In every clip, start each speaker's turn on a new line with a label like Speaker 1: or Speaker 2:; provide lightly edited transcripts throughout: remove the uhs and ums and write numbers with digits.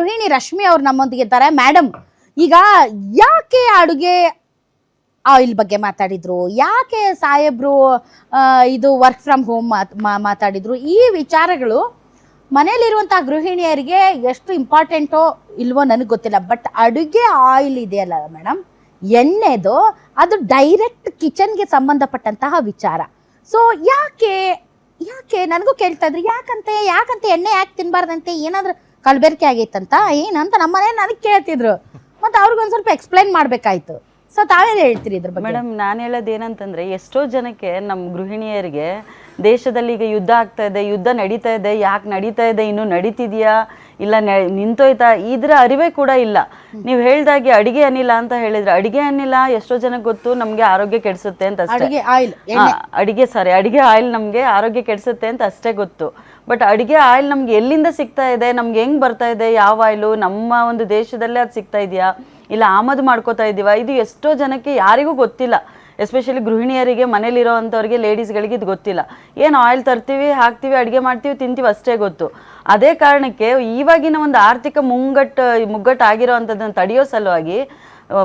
Speaker 1: ಗೃಹಿಣಿ ರಶ್ಮಿ ಅವ್ರು ನಮ್ಮೊಂದಿಗೆ ಇದ್ದಾರೆ. ಮೇಡಮ್, ಈಗ ಯಾಕೆ ಅಡುಗೆ ಆಯಿಲ್ ಬಗ್ಗೆ ಮಾತಾಡಿದ್ರು, ಯಾಕೆ ಸಾಹೇಬ್ರು ಇದು ವರ್ಕ್ ಫ್ರಮ್ ಹೋಮ್ ಮಾತಾಡಿದ್ರು, ಈ ವಿಚಾರಗಳು ಮನೇಲಿರುವಂತಹ ಗೃಹಿಣಿಯರಿಗೆ ಎಷ್ಟು ಇಂಪಾರ್ಟೆಂಟೋ ಇಲ್ವೋ ನನಗೆ ಗೊತ್ತಿಲ್ಲ. ಬಟ್ ಅಡುಗೆ ಆಯಿಲ್ ಇದೆಯಲ್ಲ ಮೇಡಮ್, ಎಣ್ಣೆದು, ಅದು ಡೈರೆಕ್ಟ್ ಕಿಚನ್ಗೆ ಸಂಬಂಧಪಟ್ಟಂತಹ ವಿಚಾರ. ಸೊ ಯಾಕೆ ನನಗೂ ಕೇಳ್ತಾ ಇದ್ರು, ಯಾಕಂತೆ ಎಣ್ಣೆ ಯಾಕೆ ತಿನ್ಬಾರ್ದಂತೆ, ಏನಾದ್ರೂ ಕಲಬೆರಕೆ ಆಗೈತಂತ ಏನಂತ ನಮ್ಮ ಮನೇಲಿ ನನಗೆ ಕೇಳ್ತಿದ್ರು. ಮತ್ತೆ ಅವ್ರಿಗೊಂದು ಸ್ವಲ್ಪ ಎಕ್ಸ್ಪ್ಲೈನ್ ಮಾಡ್ಬೇಕಾಯ್ತು. ಸೊ ತಾವೇನು ಹೇಳ್ತೀರಿ ಇದ್ರ ಬಗ್ಗೆ?
Speaker 2: ಮೇಡಮ್, ನಾನು ಹೇಳೋದು ಏನಂತಂದ್ರೆ, ಎಷ್ಟೋ ಜನಕ್ಕೆ ನಮ್ಮ ಗೃಹಿಣಿಯರಿಗೆ ದೇಶದಲ್ಲಿ ಈಗ ಯುದ್ಧ ಆಗ್ತಾ ಇದೆ, ಯುದ್ಧ ನಡೀತಾ ಇದೆ, ಯಾಕೆ ನಡೀತಾ ಇದೆ, ಇನ್ನೂ ನಡೀತಿದ್ಯಾ ಇಲ್ಲ ನಿಂತೋಯ್ತಾ, ಇದ್ರ ಅರಿವೇ ಕೂಡ ಇಲ್ಲ. ನೀವು ಹೇಳ್ದಾಗೆ ಅಡಿಗೆ ಅನಿಲ ಅಂತ ಹೇಳಿದ್ರೆ, ಅಡಿಗೆ ಅನಿಲ ಎಷ್ಟೋ ಜನಕ್ಕೆ ಗೊತ್ತು ನಮ್ಗೆ ಆರೋಗ್ಯ ಕೆಡಿಸುತ್ತೆ ಅಂತ ಅಷ್ಟೇ. ಅಡಿಗೆ ಆಯಿಲ್ ನಮ್ಗೆ ಆರೋಗ್ಯ ಕೆಡಿಸುತ್ತೆ ಅಂತ ಅಷ್ಟೇ ಗೊತ್ತು. ಬಟ್ ಅಡಿಗೆ ಆಯಿಲ್ ನಮ್ಗೆ ಎಲ್ಲಿಂದ ಸಿಗ್ತಾ ಇದೆ, ನಮ್ಗೆ ಹೆಂಗ್ ಬರ್ತಾ ಇದೆ, ಯಾವ ಆಯಿಲು ನಮ್ಮ ಒಂದು ದೇಶದಲ್ಲೇ ಅದು ಸಿಗ್ತಾ ಇದೆಯಾ ಇಲ್ಲ ಆಮದು ಮಾಡ್ಕೋತಾ ಇದೀವ, ಇದು ಎಷ್ಟೋ ಜನಕ್ಕೆ ಯಾರಿಗೂ ಗೊತ್ತಿಲ್ಲ. ಎಸ್ಪೆಷಲಿ ಗೃಹಿಣಿಯರಿಗೆ, ಮನೇಲಿರೋ ಅಂಥವ್ರಿಗೆ, ಲೇಡೀಸ್ಗಳಿಗೆ ಇದು ಗೊತ್ತಿಲ್ಲ. ಏನು ಆಯಿಲ್ ತರ್ತೀವಿ, ಹಾಕ್ತೀವಿ, ಅಡುಗೆ ಮಾಡ್ತೀವಿ, ತಿಂತೀವಿ ಅಷ್ಟೇ ಗೊತ್ತು. ಅದೇ ಕಾರಣಕ್ಕೆ ಇವಾಗಿನ ಒಂದು ಆರ್ಥಿಕ ಮುಗ್ಗಟ್ಟಾಗಿರೋ ಅಂಥದ್ದನ್ನು ತಡೆಯೋ ಸಲುವಾಗಿ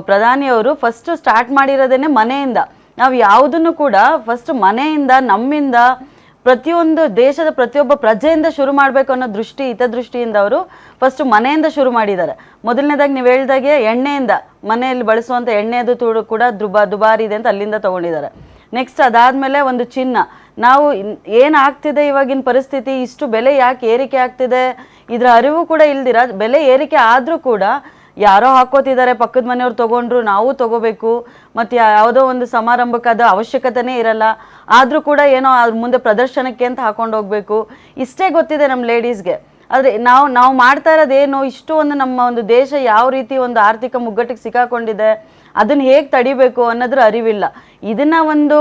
Speaker 2: ಪ್ರಧಾನಿಯವರು ಫಸ್ಟ್ ಸ್ಟಾರ್ಟ್ ಮಾಡಿರೋದೇನೆ ಮನೆಯಿಂದ. ನಾವು ಯಾವುದನ್ನು ಕೂಡ ಫಸ್ಟ್ ಮನೆಯಿಂದ, ನಮ್ಮಿಂದ, ಪ್ರತಿಯೊಂದು ದೇಶದ ಪ್ರತಿಯೊಬ್ಬ ಪ್ರಜೆಯಿಂದ ಶುರು ಮಾಡಬೇಕು ಅನ್ನೋ ಹಿತದೃಷ್ಟಿಯಿಂದ ಅವರು ಫಸ್ಟ್ ಮನೆಯಿಂದ ಶುರು ಮಾಡಿದ್ದಾರೆ. ಮೊದಲನೇದಾಗಿ ನೀವು ಹೇಳ್ದಾಗೆ ಎಣ್ಣೆಯಿಂದ, ಮನೆಯಲ್ಲಿ ಬಳಸುವಂಥ ಎಣ್ಣೆದು ಕೂಡ ದುಬಾರಿ ಇದೆ ಅಂತ ಅಲ್ಲಿಂದ ತೊಗೊಂಡಿದ್ದಾರೆ. ನೆಕ್ಸ್ಟ್ ಅದಾದಮೇಲೆ ಒಂದು ಚಿನ್ನ, ನಾವು ಏನಾಗ್ತಿದೆ ಇವಾಗಿನ ಪರಿಸ್ಥಿತಿ, ಇಷ್ಟು ಬೆಲೆ ಯಾಕೆ ಏರಿಕೆ ಆಗ್ತಿದೆ, ಇದರ ಅರಿವು ಕೂಡ ಇಲ್ದಿರ, ಬೆಲೆ ಏರಿಕೆ ಆದರೂ ಕೂಡ ಯಾರೋ ಹಾಕೋತಿದ್ದಾರೆ, ಪಕ್ಕದ ಮನೆಯವ್ರು ತೊಗೊಂಡ್ರು ನಾವು ತೊಗೋಬೇಕು, ಮತ್ತು ಯಾವುದೋ ಒಂದು ಸಮಾರಂಭಕ್ಕೆ ಅದು ಅವಶ್ಯಕತೆನೇ ಇರಲ್ಲ, ಆದರೂ ಕೂಡ ಏನೋ ಅದ್ರ ಮುಂದೆ ಪ್ರದರ್ಶನಕ್ಕೆ ಅಂತ ಹಾಕೊಂಡು ಹೋಗ್ಬೇಕು, ಇಷ್ಟೇ ಗೊತ್ತಿದೆ ನಮ್ಮ ಲೇಡೀಸ್ಗೆ. ಆದರೆ ನಾವು ಮಾಡ್ತಾ ಇರೋದೇನು, ಇಷ್ಟು ಒಂದು ನಮ್ಮ ಒಂದು ದೇಶ ಯಾವ ರೀತಿ ಒಂದು ಆರ್ಥಿಕ ಮುಗ್ಗಟ್ಟಿಗೆ ಸಿಕ್ಕಾಕೊಂಡಿದೆ, ಅದನ್ನು ಹೇಗೆ ತಡಿಬೇಕು ಅನ್ನೋದ್ರ ಅರಿವಿಲ್ಲ. ಇದನ್ನು ಒಂದು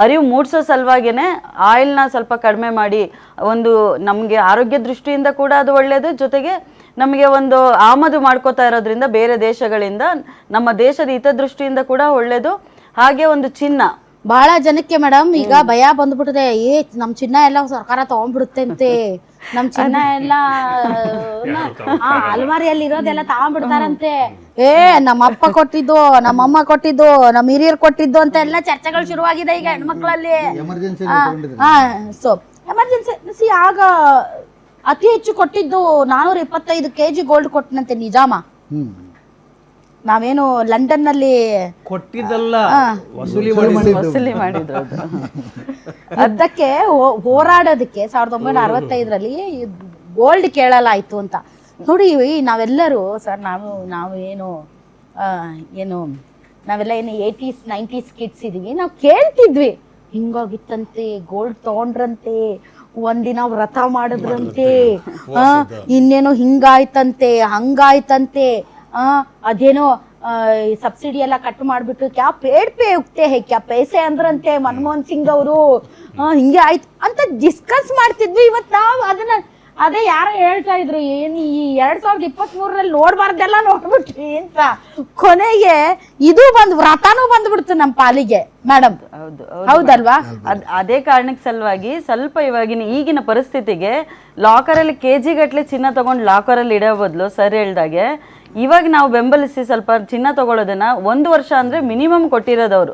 Speaker 2: ಅರಿವು ಮೂಡಿಸೋ ಸಲುವಾಗೇ ಆಯಿಲ್ನ ಸ್ವಲ್ಪ ಕಡಿಮೆ ಮಾಡಿ, ಒಂದು ನಮಗೆ ಆರೋಗ್ಯ ದೃಷ್ಟಿಯಿಂದ ಕೂಡ ಅದು ಒಳ್ಳೆಯದು, ಜೊತೆಗೆ ನಮಗೆ ಒಂದು ಆಮದು ಮಾಡ್ಕೋತಾ ಇರೋದ್ರಿಂದ ಬೇರೆ ದೇಶಗಳಿಂದ ನಮ್ಮ ದೇಶದ ಹಿತದೃಷ್ಟಿಯಿಂದ ಕೂಡ ಒಳ್ಳೇದು. ಹಾಗೆ ಒಂದು ಚಿನ್ನ,
Speaker 1: ಬಹಳ ಜನಕ್ಕೆ ಮೇಡಮ್ ಈಗ ಭಯ ಬಂದ್ಬಿಟ್ಟಿದೆ, ನಮ್ ಚಿನ್ನ ಎಲ್ಲ ಸರ್ಕಾರ ತಗೊಂಡ್ಬಿಡುತ್ತೆ ಅಂತೆ, ನಮ್ ಚಿನ್ನ ಎಲ್ಲ ಅಲ್ಮಾರಿಯಲ್ಲಿ ಇರೋದೆಲ್ಲ ತಗೊಂಡ್ಬಿಡ್ತಾರಂತೆ, ನಮ್ಮ ಅಪ್ಪ ಕೊಟ್ಟಿದ್ದು, ನಮ್ಮಮ್ಮ ಕೊಟ್ಟಿದ್ದು, ನಮ್ಮ ಹಿರಿಯರು ಕೊಟ್ಟಿದ್ದು ಅಂತ ಎಲ್ಲ ಚರ್ಚೆಗಳು ಶುರುವಾಗಿದೆ ಈಗ ಹೆಣ್ಮಕ್ಳಲ್ಲಿ. ಸೊ ಎಮರ್ಜೆನ್ಸಿ ಆಗ ಅತಿ ಹೆಚ್ಚು ಕೊಟ್ಟಿದ್ದು 425 kg ಗೋಲ್ಡ್ ಕೊಟ್ಟನಂತೆ, ನಿಜಾಮ? ನಾವೇನು ಲಂಡನ್ ನಲ್ಲಿ
Speaker 3: ಕೊಟ್ಟಿದ್ದಲ್ಲ, ವಸೂಲಿ
Speaker 2: ಮಾಡಿದ್ರು.
Speaker 1: ಅದಕ್ಕೆ ಹೋರಾಡೋದಕ್ಕೆ 1965ರಲ್ಲಿ ಗೋಲ್ಡ್ ಕೇಳಲಾಯ್ತು ಅಂತ ನೋಡಿ. ನಾವೆಲ್ಲರೂ ಸರ್, ನಾವೆಲ್ಲ ಏನು 80s 90s ಕಿಡ್ಸ್ ಇದೀವಿ, ನಾವು ಕೇಳ್ತಿದ್ವಿ, ಹಿಂಗಾಗಿತ್ತಂತೆ, ಗೋಲ್ಡ್ ತಗೊಂಡ್ರಂತೆ, ಒಂದಿನ ವ್ರತ ಮಾಡಿದ್ರಂತೆ, ಇನ್ನೇನೋ ಹಿಂಗಾಯ್ತಂತೆ, ಹಂಗಾಯ್ತಂತೆ, ಅದೇನೋ ಸಬ್ಸಿಡಿ ಎಲ್ಲ ಕಟ್ ಮಾಡ್ಬಿಟ್ಟು ಕ್ಯಾ ಪೇಡ್ ಪೇ ಉಕ್ತೆ ಹೇ ಕ್ಯಾ ಪೈಸೆ ಅಂದ್ರಂತೆ ಮನಮೋಹನ್ ಸಿಂಗ್ ಅವರು, ಹಿಂಗೆ ಆಯ್ತು ಅಂತ ಡಿಸ್ಕಸ್ ಮಾಡ್ತಿದ್ವಿ. ಇವತ್ತು ನಾವು ಅದೇ ಯಾರೋ ಹೇಳ್ತಾ ಇದ್ರು, ಏನು ಈ 2023ರಲ್ಲಿ ನೋಡ್ಬಾರ್ದೆಲ್ಲ ನೋಡ್ಬಿಟ್ರಿ ಅಂತ. ಕೊನೆಗೆ ಇದು ವ್ರತನೂ ಬಂದ್ಬಿಡ್ತು ನಮ್ಮ ಪಾಲಿಗೆ ಮೇಡಮ್. ಹೌದಲ್ವಾ?
Speaker 2: ಅದೇ ಕಾರಣಕ್ಕೆ ಸಲುವಾಗಿ ಸ್ವಲ್ಪ ಈಗಿನ ಪರಿಸ್ಥಿತಿಗೆ ಲಾಕರಲ್ಲಿ KG ಗಟ್ಲೆ ಚಿನ್ನ ತಗೊಂಡು ಲಾಕರಲ್ಲಿ ಇಡೋ ಬದಲು ಸರ್ ಹೇಳ್ದಾಗೆ ಇವಾಗ ನಾವು ಬೆಂಬಲಿಸಿ ಸ್ವಲ್ಪ ಚಿನ್ನ ತಗೊಳ್ಳೋದನ್ನ 1 ವರ್ಷ ಅಂದ್ರೆ ಮಿನಿಮಮ್ ಕೊಟ್ಟಿರೋದವರು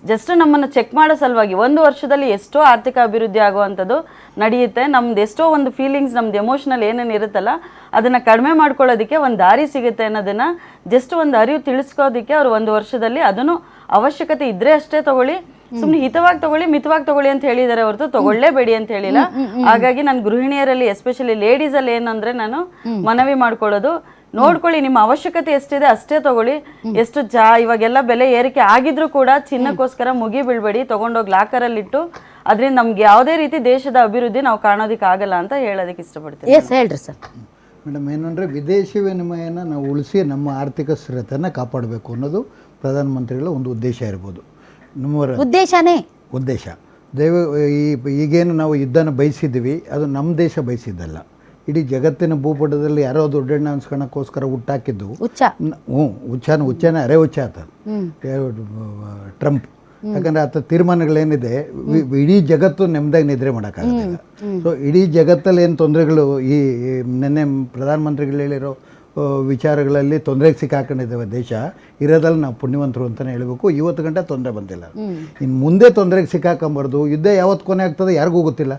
Speaker 2: ಜಸ್ಟ್ ನಮ್ಮನ್ನು ಚೆಕ್ ಮಾಡೋ ಸಲುವಾಗಿ. 1 ವರ್ಷದಲ್ಲಿ ಎಷ್ಟೋ ಆರ್ಥಿಕ ಅಭಿವೃದ್ಧಿ ಆಗುವಂಥದ್ದು ನಡೆಯುತ್ತೆ. ನಮ್ದು ಎಷ್ಟೋ ಒಂದು ಫೀಲಿಂಗ್ಸ್, ನಮ್ದು ಎಮೋಷನಲ್ ಏನೇನು ಇರುತ್ತಲ್ಲ ಅದನ್ನು ಕಡಿಮೆ ಮಾಡ್ಕೊಳ್ಳೋದಕ್ಕೆ ಒಂದು ದಾರಿ ಸಿಗುತ್ತೆ ಅನ್ನೋದನ್ನು ಜಸ್ಟ್ ಒಂದು ಅರಿವು ತಿಳಿಸ್ಕೋದಕ್ಕೆ ಅವರು 1 ವರ್ಷದಲ್ಲಿ ಅದನ್ನು ಅವಶ್ಯಕತೆ ಇದ್ರೆ ಅಷ್ಟೇ ತಗೊಳ್ಳಿ, ಸುಮ್ಮನೆ ಹಿತವಾಗಿ ತಗೊಳ್ಳಿ, ಮಿತವಾಗಿ ತಗೊಳ್ಳಿ ಅಂತ ಹೇಳಿದ್ದಾರೆ ಹೊರತು ತಗೊಳ್ಳೇಬೇಡಿ ಅಂತ ಹೇಳಿಲ್ಲ. ಹಾಗಾಗಿ ನಾನು ಗೃಹಿಣಿಯರಲ್ಲಿ ಎಸ್ಪೆಷಲಿ ಲೇಡೀಸಲ್ಲಿ ಏನಂದ್ರೆ ನಾನು ಮನವಿ ಮಾಡ್ಕೊಳ್ಳೋದು, ನೋಡ್ಕೊಳ್ಳಿ, ನಿಮ್ಮ ಅವಶ್ಯಕತೆ ಎಷ್ಟಿದೆ ಅಷ್ಟೇ ತಗೊಳ್ಳಿ. ಎಷ್ಟು ಇವಾಗೆಲ್ಲ ಬೆಲೆ ಏರಿಕೆ ಆಗಿದ್ರು ಕೂಡ ಚಿನ್ನಕ್ಕೋಸ್ಕರ ಮುಗಿ ಬೀಳ್ಬೇಡಿ, ತಗೊಂಡೋಗಿ ಲಾಕರಲ್ಲಿಟ್ಟು ಅದರಿಂದ ನಮ್ಗೆ ಯಾವುದೇ ರೀತಿ ದೇಶದ ಅಭಿವೃದ್ಧಿ ನಾವು ಕಾಣೋದಕ್ಕೆ ಆಗಲ್ಲ ಅಂತ ಹೇಳೋದಕ್ಕೆ ಇಷ್ಟಪಡ್ತೀನಿ.
Speaker 1: ಹೇಳ್ರಿ ಸರ್.
Speaker 4: ಮೇಡಮ್, ಏನಂದರೆ ವಿದೇಶಿ ವಿನಿಮಯನ ನಾವು ಉಳಿಸಿ ನಮ್ಮ ಆರ್ಥಿಕ ಸ್ಥಿರತೆಯನ್ನು ಕಾಪಾಡಬೇಕು ಅನ್ನೋದು ಪ್ರಧಾನಮಂತ್ರಿಗಳ ಒಂದು ಉದ್ದೇಶ ಇರ್ಬೋದು. ಉದ್ದೇಶ ಈಗೇನು ನಾವು ಯುದ್ಧನ ಬಯಸಿದ್ದೀವಿ, ಅದು ನಮ್ಮ ದೇಶ ಬಯಸಿದ್ದಲ್ಲ, ಇಡೀ ಜಗತ್ತಿನ ಭೂಪಟದಲ್ಲಿ ಯಾರೋ ದೊಡ್ಡಣ್ಣ ಅನ್ಸ್ಕೊಳಕ್ಕೋಸ್ಕರ ಹುಟ್ಟಾಕಿದ್ದು ಹುಚ್ಚಾನೆ ಅರೆ ಹುಚ್ಚ ಆತ ಟ್ರಂಪ್. ಯಾಕಂದರೆ ಆತ ತೀರ್ಮಾನಗಳೇನಿದೆ ಇಡೀ ಜಗತ್ತು ನೆಮ್ಮದಿಯಾಗಿ ನಿದ್ರೆ ಮಾಡೋಕ್ಕಾಗೋದಿಲ್ಲ. ಸೊ ಇಡೀ ಜಗತ್ತಲ್ಲಿ ಏನು ತೊಂದರೆಗಳು, ಈ ನಿನ್ನೆ ಪ್ರಧಾನಮಂತ್ರಿಗಳು ಹೇಳಿರೋ ವಿಚಾರಗಳಲ್ಲಿ ತೊಂದರೆಗೆ ಸಿಕ್ಕಾಕೊಂಡಿದ್ದೇವೆ. ದೇಶ ಇರೋದ್ರಲ್ಲಿ ನಾವು ಪುಣ್ಯವಂತರು ಅಂತಲೇ ಹೇಳಬೇಕು. ಇವತ್ತು ಗಂಟೆ ತೊಂದರೆ ಬಂದಿಲ್ಲ. ಇನ್ನು ಮುಂದೆ ತೊಂದರೆಗೆ ಸಿಕ್ಕಾಕೊಂಬಾರ್ದು. ಯುದ್ಧ ಯಾವತ್ತು ಕೊನೆ ಆಗ್ತದೆ ಯಾರಿಗೂ ಗೊತ್ತಿಲ್ಲ.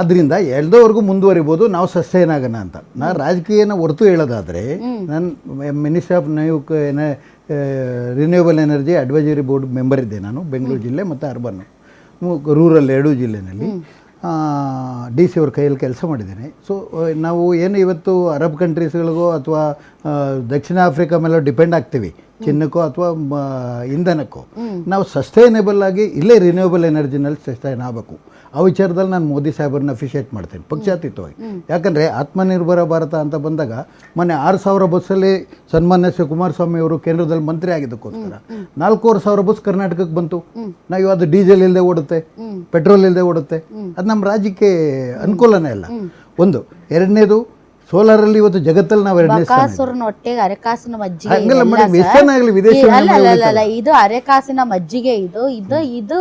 Speaker 4: ಅದರಿಂದ ಎಲ್ದೋವರೆಗೂ ಮುಂದುವರಿಬೋದು. ನಾವು ಸಸ್ಟೈನ್ ಆಗೋಣ ಅಂತ. ನಾನು ರಾಜಕೀಯನ ಹೊರತು ಹೇಳೋದಾದರೆ, ನಾನು ministry of renewable energy advisory board member ಇದ್ದೆ ನಾನು, ಬೆಂಗಳೂರು ಜಿಲ್ಲೆ ಮತ್ತು ಅರ್ಬನ್ ರೂರಲ್ ಎರಡೂ ಜಿಲ್ಲೆಯಲ್ಲಿ. DC ಅವ್ರ ಕೈಯಲ್ಲಿ ಕೆಲಸ ಮಾಡಿದ್ದೇನೆ. ಸೊ ನಾವು ಏನು ಇವತ್ತು ಅರಬ್ ಕಂಟ್ರೀಸ್ಗಳಿಗೋ ಅಥವಾ ದಕ್ಷಿಣ ಆಫ್ರಿಕಾ ಮೇಲೆ ಡಿಪೆಂಡ್ ಆಗ್ತೀವಿ ಚಿನ್ನಕ್ಕೋ ಅಥವಾ ಇಂಧನಕ್ಕೋ, ನಾವು ಸಸ್ಟೈನೇಬಲ್ ಆಗಿ ಇಲ್ಲೇ ರಿನ್ಯೂವಬಲ್ ಎನರ್ಜಿನಲ್ಲಿ ಸಸ್ಟೈನ್ ಆಗಬೇಕು. ಆ ವಿಚಾರದಲ್ಲಿ ನಾನು ಮೋದಿ ಸಾಹೇಬರನ್ನ ಅಫಿಷಿಯೇಟ್ ಮಾಡ್ತೇನೆ ಪಕ್ಷಾತೀತವಾಗಿ. ಯಾಕಂದರೆ ಆತ್ಮನಿರ್ಭರ ಭಾರತ ಅಂತ ಬಂದಾಗ ಮೊನ್ನೆ 6,000 ಬಸ್ಸಲ್ಲಿ ಸನ್ಮಾನ್ಯ ಶ್ರೀ ಕುಮಾರಸ್ವಾಮಿ ಅವರು ಕೇಂದ್ರದಲ್ಲಿ ಮಂತ್ರಿ ಆಗಿದ್ದಕ್ಕೋಸ್ಕರ 4,500 ಬಸ್ ಕರ್ನಾಟಕಕ್ಕೆ ಬಂತು. ನಾವು ಇವತ್ತು ಡೀಸೆಲ್ ಇಲ್ಲದೆ ಓಡುತ್ತೆ, ಪೆಟ್ರೋಲ್ ಇಲ್ಲದೆ ಓಡುತ್ತೆ. ಅದು ನಮ್ಮ ರಾಜ್ಯಕ್ಕೆ ಅನುಕೂಲನೇ ಇಲ್ಲ. ಒಂದು. ಎರಡನೇದು, ಸೋಲಾರಲ್ಲಿ ಇವತ್ತು ಜಗತ್ತಲ್ಲಿ ನಾವು
Speaker 1: ಹೊಟ್ಟೆಗೆ ಅರೆಕಾಸಿನ ಮಜ್ಜಿಗೆ
Speaker 4: ಹಂಗಲ್ಲ ಮೇಡಮ್, ಎಷ್ಟೇನಾಗಲಿ ವಿದೇಶ
Speaker 1: ಇದು ಅರೆಕಾಸಿನ ಮಜ್ಜಿಗೆ ಇದು ಇದು ಇದು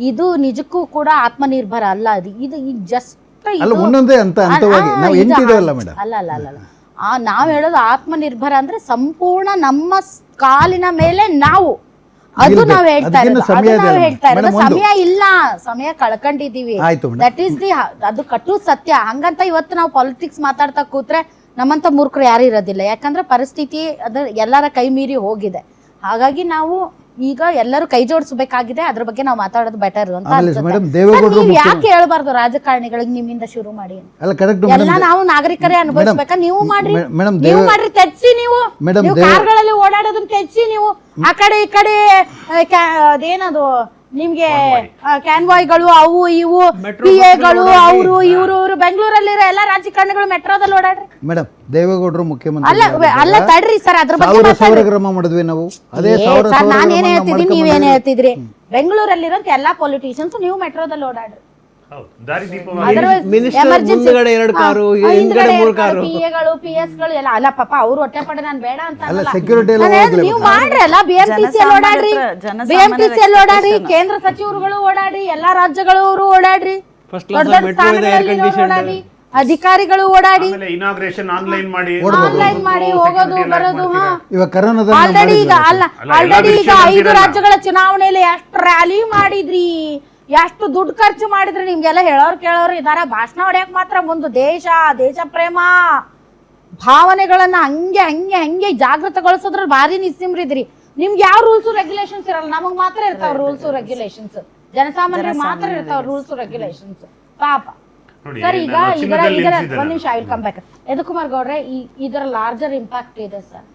Speaker 1: ಇದು ನಿಜಕ್ಕೂ ಕೂಡ ಆತ್ಮನಿರ್ಭರ ಅಲ್ಲ. ಇದು ಜಸ್ಟ್
Speaker 4: ಅಲ್ಲ, ಒಂದೊಂದೇ ಹಂತವಾಗಿ ನಾವು ಎಂಟಿದೇವಲ್ಲ ಮೇಡಮ್.
Speaker 1: ಅಲ್ಲ ನಾವ್ ಹೇಳೋದು ಆತ್ಮನಿರ್ಭರ ಅಂದ್ರೆ ಸಂಪೂರ್ಣ ನಮ್ಮ ಕಾಲಿನ ಮೇಲೆ ನಾವು. ಅದು ನಾವ್ ಹೇಳ್ತಾ ಇರೋದು. ಸಮಯ ಇಲ್ಲ, ಸಮಯ ಕಳ್ಕೊಂಡಿದೀವಿ. ದಟ್ ಈಸ್ ದಿ ಅದು ಕಟ್ಟು ಸತ್ಯ. ಹಂಗಂತ ಇವತ್ತು ನಾವು ಪಾಲಿಟಿಕ್ಸ್ ಮಾತಾಡ್ತಾ ಕೂತ್ರೆ ನಮ್ಮಂತ ಮೂರ್ಖರು ಯಾರು ಇರೋದಿಲ್ಲ. ಯಾಕಂದ್ರೆ ಪರಿಸ್ಥಿತಿ ಅದು ಎಲ್ಲರ ಕೈ ಮೀರಿ ಹೋಗಿದೆ. ಹಾಗಾಗಿ ನಾವು ಈಗ ಎಲ್ಲರೂ ಕೈ ಜೋಡಿಸಬೇಕಾಗಿದೆ. ಅದ್ರ ಬಗ್ಗೆ ನಾವು ಮಾತಾಡೋದು ಬೆಟರ್ ಅಂತ ಅನ್ಸುತ್ತೆ. ಯಾಕೆ ಹೇಳ್ಬಾರ್ದು ರಾಜಕಾರಣಿಗಳಿಗೆ ನಿಮ್ಮಿಂದ ಶುರು ಮಾಡಿ? ಎಲ್ಲ ನಾವು ನಾಗರಿಕರೇ ಅನುಭವಿಸ್ಬೇಕಾ? ನೀವು ಮಾಡ್ರಿ ತೆಗ್ಸಿ. ನೀವು ಕಾರ್ಗಳಲ್ಲಿ ಓಡಾಡೋದನ್ನ ತೆಗ್ಸಿ. ನೀವು ಆ ಕಡೆ ಈ ಕಡೆ ಅದೇನದು ನಿಮ್ಗೆ ಕ್ಯಾನ್ವಾಯ್ಗಳು ಅವು ಇವು PAಗಳು ಅವರು ಇವರು ಬೆಂಗಳೂರಲ್ಲಿರೋ ಎಲ್ಲ ರಾಜಕಾರಣಿಗಳು ಮೆಟ್ರೋದಲ್ಲಿ ಓಡಾಡ್ರಿ
Speaker 4: ಮೇಡಮ್. ದೇವೇಗೌಡರು ಮುಖ್ಯಮಂತ್ರಿ
Speaker 1: ಅಲ್ಲ ತಡ್ರಿ ಸರ್, ಅದ್ರ ಬಗ್ಗೆ
Speaker 4: ಮಾಡಿದ್ವಿ ನಾವು.
Speaker 1: ನಾನು ಏನ್ ಹೇಳ್ತಿದ್ದೀನಿ, ನೀವೇನ್ ಹೇಳ್ತಿದ್ರಿ? ಬೆಂಗಳೂರಲ್ಲಿರೋ ಎಲ್ಲಾ ಪೊಲಿಟಿಷಿಯನ್ಸ್ ನೀವು ಮೆಟ್ರೋದಲ್ಲಿ ಓಡಾಡ್ರಿ. PSಗಳು ಎಲ್ಲ ಅಲ್ಲ ಪಾಪ ಅವ್ರು ಹೊಟ್ಟೆ ಪಡೆ ನಾನು ಬೇಡ ಅಂತ ನೀವು ಮಾಡ್ರಿ. ಅಲ್ಲ BMTC ಓಡಾಡ್ರಿ, BMTC ಓಡಾಡ್ರಿ, ಕೇಂದ್ರ ಸಚಿವರುಗಳು ಓಡಾಡ್ರಿ, ಎಲ್ಲಾ ರಾಜ್ಯಗಳವರು ಓಡಾಡ್ರಿ, ದೊಡ್ಡ ದೊಡ್ಡ ಸ್ಥಾನಗಳಲ್ಲಿ ಓಡಾಡ್ರಿ, ಅಧಿಕಾರಿಗಳು ಓಡಾಡಿ ಆನ್ಲೈನ್ ಮಾಡಿ ಹೋಗೋದು ಬರೋದು. ಆಲ್ರೆಡಿ ಈಗ 5 ರಾಜ್ಯಗಳ ಚುನಾವಣೆಯಲ್ಲಿ ಎಷ್ಟು ರ್ಯಾಲಿ ಮಾಡಿದ್ರಿ, ಎಷ್ಟು ದುಡ್ಡು ಖರ್ಚು ಮಾಡಿದ್ರೆ ನಿಮ್ಗೆಲ್ಲ ಹೇಳೋರು ಕೇಳೋರು ಇದಾರ. ಭಾಷಣ ಹೊಡ್ಯಕ್ ಮಾತ್ರ ಮುಂದೆ ದೇಶ ಪ್ರೇಮ ಭಾವನೆಗಳನ್ನ ಹಂಗೆ ಹಂಗೆ ಹಂಗೆ ಜಾಗೃತಗೊಳಿಸೋದ್ರಲ್ಲಿ ಭಾರಿ ನಿಸ್ಸಿಮ್ರಿದ್ರಿ. ನಿಮ್ಗೆ ಯಾವ ರೂಲ್ಸ್ ರೆಗ್ಯುಲೇಷನ್ಸ್ ಇರಲ್ಲ, ನಮಗ್ ಮಾತ್ರ ಇರ್ತಾವ ರೂಲ್ಸ್ ರೆಗ್ಯುಲೇಷನ್ಸ್. ಜನಸಾಮಾನ್ಯರಿಗೆ ಮಾತ್ರ ಇರ್ತಾವ ರೂಲ್ಸ್ ರೆಗ್ಯುಲೇಷನ್ಸ್. ಪಾಪ ಸರ್. ಈಗ ಇದರ ಒಂದ್ ನಿಮಿಷ I will come back. Yadukumar ಗೌಡ್ರೆ, ಇದರ ಲಾರ್ಜರ್ ಇಂಪ್ಯಾಕ್ಟ್ ಇದೆ ಸರ್.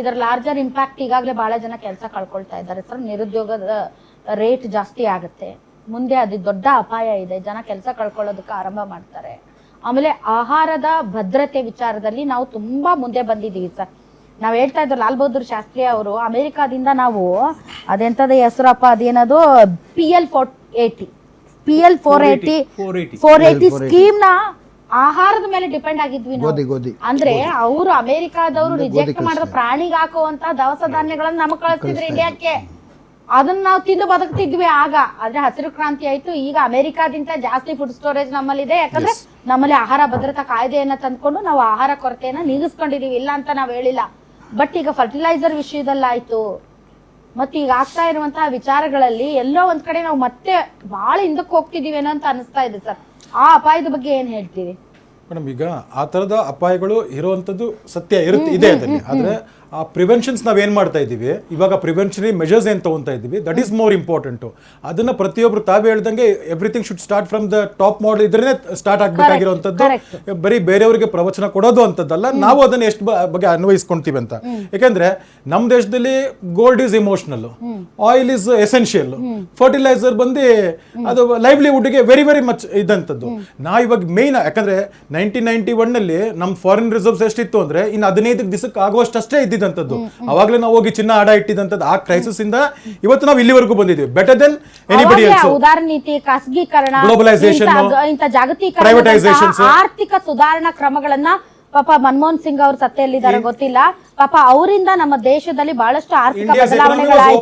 Speaker 1: ಇದರ ಲಾರ್ಜರ್ ಇಂಪ್ಯಾಕ್ಟ್ ಈಗಾಗಲೇ ಬಹಳ ಜನ ಕೆಲಸ ಕಳ್ಕೊಳ್ತಾ ಇದ್ದಾರೆ ಸರ್. ನಿರುದ್ಯೋಗದ ರೇಟ್ ಜಾಸ್ತಿ ಆಗುತ್ತೆ. ಮುಂದೆ ಅದು ದೊಡ್ಡ ಅಪಾಯ ಇದೆ. ಜನ ಕೆಲಸ ಕಳ್ಕೊಳ್ಳೋದಕ್ಕೆ ಆರಂಭ ಮಾಡ್ತಾರೆ. ಆಮೇಲೆ ಆಹಾರದ ಭದ್ರತೆ ವಿಚಾರದಲ್ಲಿ ನಾವು ತುಂಬಾ ಮುಂದೆ ಬಂದಿದ್ದೀವಿ ಸರ್. ನಾವ್ ಹೇಳ್ತಾ ಇದ್ದ ಲಾಲ್ ಬಹದ್ದೂರ್ ಶಾಸ್ತ್ರಿ ಅವರು ಅಮೆರಿಕಾದಿಂದ ನಾವು ಅದೆಂತದ ಹೆಸರಪ್ಪ ಅದೇನದು PL 480 ಸ್ಕೀಮ್ ನ ಆಹಾರದ ಮೇಲೆ ಡಿಪೆಂಡ್ ಆಗಿದ್ವಿ ನಾವು. ಅಂದ್ರೆ ಅವರು ಅಮೆರಿಕಾದವರು ರಿಜೆಕ್ಟ್ ಮಾಡಿದ ಪ್ರಾಣಿಗೆ ಹಾಕುವಂತ ದವಸ ಧಾನ್ಯಗಳನ್ನ ನಮಗ್ ಕಳಿಸ್ತಿದ್ರು ಇಂಡಿಯಾಕ್ಕೆ. ಅದನ್ನ ನಾವು ತಿಂದು ಬದುಕ್ತಿದ್ವಿ ಆಗ. ಆದ್ರೆ ಹಸಿರು ಕ್ರಾಂತಿ ಆಯ್ತು. ಈಗ ಅಮೆರಿಕಾದಿಂದ ಜಾಸ್ತಿ ಫುಡ್ ಸ್ಟೋರೇಜ್ ನಮ್ಮಲ್ಲಿದೆ. ಯಾಕಂದ್ರೆ ನಮ್ಮಲ್ಲಿ ಆಹಾರ ಭದ್ರತಾ ಕಾಯ್ದೆಯನ್ನ ತಂದ್ಕೊಂಡು ನಾವು ಆಹಾರ ಕೊರತೆಯನ್ನ ನೀಗಿಸ್ಕೊಂಡಿದೀವಿ, ಇಲ್ಲ ಅಂತ ನಾವ್ ಹೇಳಿಲ್ಲ. ಬಟ್ ಈಗ ಫರ್ಟಿಲೈಸರ್ ವಿಷಯದಲ್ಲಾಯ್ತು, ಮತ್ತೆ ಈಗ ಆಗ್ತಾ ಇರುವಂತಹ ವಿಚಾರಗಳಲ್ಲಿ ಎಲ್ಲೋ ಒಂದ್ ಕಡೆ ನಾವು ಮತ್ತೆ ಬಹಳ ಹಿಂದಕ್ಕೆ ಹೋಗ್ತಿದೀವೇನೋ ಅಂತ ಅನಿಸ್ತಾ ಇದೆ ಸರ್. ಆ ಅಪಾಯದ ಬಗ್ಗೆ ಏನ್ ಹೇಳ್ತೀವಿ
Speaker 5: ಮೇಡಮ್? ಈಗ ಆ ತರದ ಅಪಾಯಗಳು ಇರುವಂತದ್ದು ಸತ್ಯ ಇದೆ ಅದರಲ್ಲಿ. ಆದ್ರೆ ಆ ಪ್ರಿವೆನ್ಷನ್ಸ್ ನಾವೇನು ಮಾಡ್ತಾ ಇದ್ದೀವಿ ಇವಾಗ, ಪ್ರಿವೆನ್ಷನರಿ ಮೆಜರ್ಸ್ ಏನು ತೊಗೊತಾ ಇದ್ದೀವಿ, ದಟ್ ಈಸ್ ಮೋರ್ ಇಂಪಾರ್ಟೆಂಟು. ಅದನ್ನ ಪ್ರತಿಯೊಬ್ರು ತಾವೇ ಹೇಳ್ದಂಗೆ everything should start from the top ಮಾಡಲ್ ಇದ್ರೇ ಸ್ಟಾರ್ಟ್ ಆಗ್ಬೇಕಾಗಿರುವಂಥದ್ದು. ಬರೀ ಬೇರೆಯವರಿಗೆ ಪ್ರವಚನ ಕೊಡೋದು ಅಂತದ್ದಲ್ಲ, ನಾವು ಅದನ್ನ ಎಷ್ಟು ಬಗ್ಗೆ ಅನ್ವಯಿಸ್ಕೊಂತೀವಿ ಅಂತ. ಯಾಕಂದ್ರೆ ನಮ್ಮ ದೇಶದಲ್ಲಿ gold is emotional, oil is essential, fertilizer ಬಂದು ಅದು ಲೈವ್ಲಿಹುಡ್ಗೆ ವೆರಿ ವೆರಿ ಮಚ್ ಇದ್ದಂಥದ್ದು. ನಾವು ಇವಾಗ ಮೇಯ್ನ್, ಯಾಕಂದ್ರೆ 1991 ನಲ್ಲಿ ನಮ್ಮ ಫಾರಿನ್ ರಿಸರ್ವ್ಸ್ ಎಷ್ಟಿತ್ತು ಅಂದ್ರೆ ಇನ್ನು 15 ದಿವಸಕ್ಕೆ ಆಗುವಷ್ಟೇ ಇದ್ದಿದ್ದಂಥದ್ದು. ಅವಾಗಲೇ ನಾವು ಹೋಗಿ ಚಿನ್ನ ಆಡ ಇಟ್ಟಿದ್ದಂಥದ್ದು. ಆ ಕ್ರೈಸಿಸ್ ಇಂದ ಇವತ್ತು ನಾವು ಇಲ್ಲಿವರೆಗೂ ಬಂದಿದ್ದೀವಿ. Better than anybody else.
Speaker 1: ಉದಾರ ನೀತಿ, ಖಾಸಗೀಕರಣ,
Speaker 5: ಗ್ಲೋಬಲೈಸೇಷನ್,
Speaker 1: ಇಂಥ ಜಾಗತೀಕರಣ,
Speaker 5: ಪ್ರೈವೇಟೈಸೇಷನ್,
Speaker 1: ಆರ್ಥಿಕ ಸುಧಾರಣಾ ಕ್ರಮಗಳನ್ನ ಪಾಪ ಮನಮೋಹನ್ ಸಿಂಗ್ ಅವರು ಸತ್ತೆಯಲ್ಲಿದ್ದಾರೆ ಗೊತ್ತಿಲ್ಲ. ಪಾಪ ಅವರಿಂದ ನಮ್ಮ ದೇಶದಲ್ಲಿ ಬಹಳಷ್ಟು ಆರ್ಥಿಕ ಬದಲಾವಣೆಗಳಾಯ್ತು.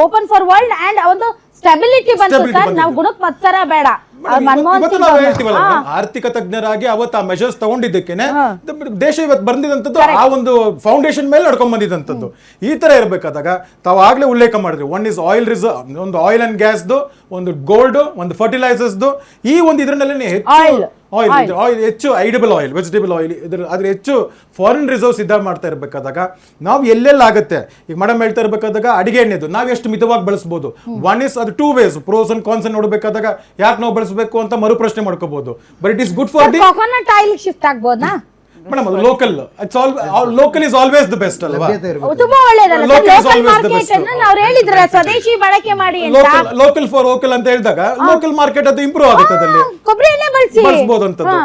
Speaker 1: ಓಪನ್ ಫಾರ್ ವರ್ಲ್ಡ್ ಅಂಡ್ ಒಂದು ಸ್ಟೆಬಿಲಿಟಿ ಬಂತು
Speaker 5: Stability
Speaker 1: ಸರ್.
Speaker 5: ಬಂದಿದೆ.
Speaker 1: ನಾವು ಗುಣಕ್ ಮತ್ಸರ ಬೇಡ. ಮನಮೋಹನ್
Speaker 5: ಇವತ್ತು
Speaker 1: ಸಿಂಗ್
Speaker 5: ನಾವು
Speaker 1: ಅವ್ರು-
Speaker 5: ಹೇಳ್ತೀವಲ್ಲ ಆರ್ಥಿಕ ತಜ್ಞರಾಗಿ ಅವತ್ತು ಆ ಮೆಷರ್ಸ್ ತಗೊಂಡಿದ್ದಕ್ಕೇನೆ ದೇಶ ಇವತ್ತು ಬಂದಿದಂತದ್ದು ಆ ಒಂದು ಫೌಂಡೇಶನ್ ಮೇಲೆ ನಡ್ಕೊಂಡ್ ಬಂದಿದಂತದ್ದು. ಈ ತರ ಇರಬೇಕಾದಾಗ ತಾವು ಆಗ್ಲೇ ಉಲ್ಲೇಖ ಮಾಡಿದ್ರಿ, ಒನ್ ಇಸ್ ಆಯಿಲ್ ರಿಸರ್ವ್, ಒಂದು ಆಯಿಲ್ ಅಂಡ್ ಗ್ಯಾಸ್ದು, ಒಂದು ಗೋಲ್ಡ್, ಒಂದು ಫರ್ಟಿಲೈಸರ್ಸ್ದು, ಈ ಒಂದು ಇದರಲ್ಲಿ ಹೆಚ್ಚು ಆಯಿಲ್ ಹೆಚ್ಚು ಐಡಬಲ್ ಆಯಿಲ್, ವೆಜಿಟೇಬಲ್ ಆಯಿಲ್, ಅದ್ರ ಹೆಚ್ಚು ಫಾರಿನ್ ರಿಸರ್ವ್ಸ್ ಇದ್ದಾಗ ಮಾಡ್ತಾ ಇರಬೇಕಾದಾಗ ನಾವು ಎಲ್ಲೆಲ್ಲಾಗುತ್ತೆ. ಈಗ ಮೇಡಮ್ ಹೇಳ್ತಾ ಇರಬೇಕಾದಾಗ ಅಡಿಗೆ ಎಣ್ಣೆದು ನಾವು ಎಷ್ಟು ಮಿತವಾಗಿ ಬಳಸಬಹುದು. ಒನ್ ಇಸ್ ಅದು ಟೂ ವೇಸ್, ಪ್ರೋಸ್ ಅಂಡ್ ಕಾನ್ಸ್ ನೋಡಬೇಕಾದಾಗ ಯಾಕೆ ನಾವು ಬಳಸಬೇಕು ಅಂತ ಮರುಪ್ರಶ್ನೆ ಮಾಡ್ಕೋಬಹುದು. But it is good for the
Speaker 1: coconut oil shift ಆಗ್ಬೋದಾ
Speaker 5: ಮೇಡಮ್. ಅದು local, local is always the best ಅಲ್ವಾ?
Speaker 4: ಲಭ್ಯತೆ ಇರ್ಬೇಕು.
Speaker 1: ತುಂಬಾ ಒಳ್ಳೇದಲ್ಲ
Speaker 5: Local is
Speaker 1: local
Speaker 5: always the
Speaker 1: market
Speaker 5: best.
Speaker 1: ಅನ್ನು ನಾವು ಹೇಳಿದ್ರೆ ಸ್ವದೇಶಿ ಬಳಕೆ ಮಾಡಿ ಅಂತ.
Speaker 5: ಲೋಕಲ್ ಫಾರ್ ವೋಕಲ್ ಅಂತ ಹೇಳಿದಾಗ ಲೋಕಲ್ ಮಾರ್ಕೆಟ್ ಅದು ಇಂಪ್ರೂವ್ ಆಗುತ್ತೆ, ಅದಲ್ಲಿ
Speaker 1: ಕೊಬ್ಬರಿ ಎಣ್ಣೆ ಬಳಸಿ
Speaker 5: ಬಳಸಬಹುದು ಅಂತದ್ದು.